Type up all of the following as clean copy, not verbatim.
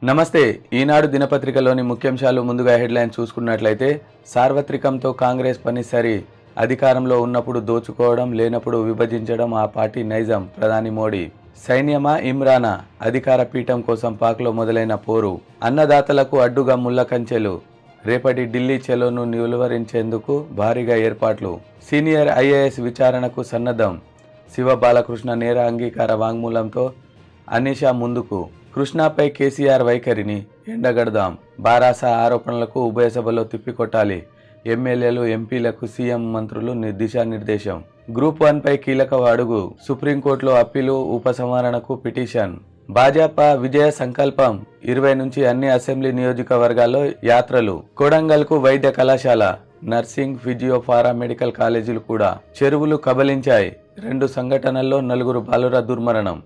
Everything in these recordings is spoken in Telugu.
నమస్తే. ఈనాడు దినపత్రికలోని ముఖ్యాంశాలు ముందుగా హెడ్లైన్ చూసుకున్నట్లయితే సార్వత్రికంతో కాంగ్రెస్ పని సరి, అధికారంలో ఉన్నప్పుడు దోచుకోవడం, లేనప్పుడు విభజించడం ఆ పార్టీ నైజం. ప్రధాని మోడీ. సైన్యమా ఇమ్రానా, అధికార పీఠం కోసం పాక్లో మొదలైన పోరు. అన్నదాతలకు అడ్డుగా ముళ్ల కంచెలు. రేపటి ఢిల్లీ చలోను నిలువరించేందుకు భారీగా ఏర్పాట్లు. సీనియర్ ఐఏఎస్ విచారణకు సన్నద్ధం. శివ బాలకృష్ణ నేర అంగీకార వాంగ్మూలంతో అనీషా ముందుకు. కృష్ణాపై కేసీఆర్ వైఖరిని ఎండగడదాం. బారాస ఆరోపణలకు ఉభయ సభలో తిప్పికొట్టాలి. ఎమ్మెల్యేలు, ఎంపీలకు సీఎం, మంత్రులు దిశానిర్దేశం. గ్రూప్ 1 పై కీలక అడుగు. సుప్రీంకోర్టులో అప్పీలు, ఉపసంహరణకు పిటిషన్. భాజపా విజయ సంకల్పం. 20 నుంచి అన్ని అసెంబ్లీ నియోజకవర్గాల్లో యాత్రలు. కొడంగల్కు వైద్య కళాశాల, నర్సింగ్, ఫిజియో, పారామెడికల్ కాలేజీలు కూడా. చెరువులు కబలించాయి. 2 సంఘటనల్లో 4 బాలుర దుర్మరణం.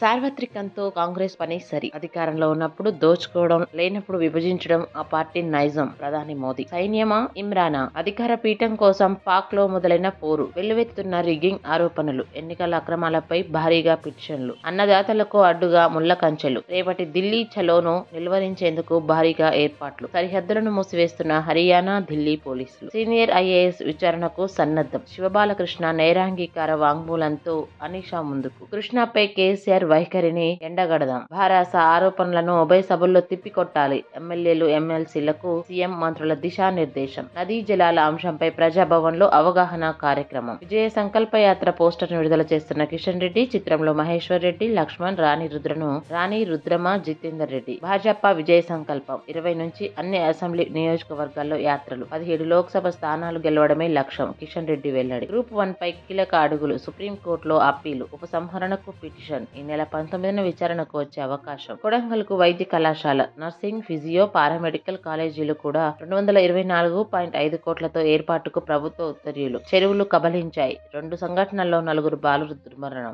సార్వత్రికంతో కాంగ్రెస్ పని సరి, అధికారంలో ఉన్నప్పుడు దోచుకోవడం, లేనప్పుడు విభజించడం ఆ పార్టీ నైజం. ప్రధాని మోదీ. సైన్యమా ఇమ్రానా, అధికార పీఠం కోసం పాక్ లో మొదలైన పోరు. వెల్లువెత్తున్న రిగ్గింగ్ ఆరోపణలు, ఎన్నికల అక్రమాలపై భారీగా పిటిషన్లు, అన్నదాతలకు అడ్డుగా ముళ్ల కంచెలు. రేపటి ఢిల్లీ చలోను నిలువరించేందుకు భారీగా ఏర్పాట్లు. సరిహద్దులను మూసివేస్తున్న హర్యానా, ఢిల్లీ పోలీసులు. సీనియర్ ఐఏఎస్ విచారణకు సన్నద్ధం. శివబాలకృష్ణ నేరాంగీకార వాంగ్మూలంతో అనీషా ముందుకు. కృష్ణాపై కేసీఆర్ వైఖరిని ఎండగడదాం. భారాస ఆరోపణలను ఉభయ సభల్లో తిప్పికొట్టాలి. ఎమ్మెల్యేలు, ఎమ్మెల్సీలకు సీఎం, మంత్రుల దిశానిర్దేశం. నదీ జలాల అంశంపై ప్రజాభవన్ లో అవగాహన కార్యక్రమం. విజయ సంకల్ప యాత్ర పోస్టర్ ను విడుదల చేస్తున్న కిషన్ రెడ్డి. చిత్రంలో మహేశ్వర్ రెడ్డి, లక్ష్మణ్, రాణి రుద్రమ, జితేందర్ రెడ్డి. భాజపా విజయ సంకల్పం. 20 నుంచి అన్ని అసెంబ్లీ నియోజకవర్గాల్లో యాత్రలు. 17 లోక్సభ స్థానాలు గెలవడమే లక్ష్యం. కిషన్ రెడ్డి వెల్లడి. గ్రూప్ 1 పై కీలక అడుగులు. సుప్రీంకోర్టులో అప్పీలు, ఉపసంహరణకు పిటిషన్. ఈ నెల 19న విచారణకు వచ్చే అవకాశం. కొడంగల్కు వైద్య కళాశాల, నర్సింగ్, ఫిజియో, పారామెడికల్ కాలేజీలు కూడా. 224.5 కోట్లతో ఏర్పాటుకు ప్రభుత్వ ఉత్తర్వులు. చెరువులు కబలించాయి. 2 సంఘటనల్లో 4 బాలుర దుర్మరణం.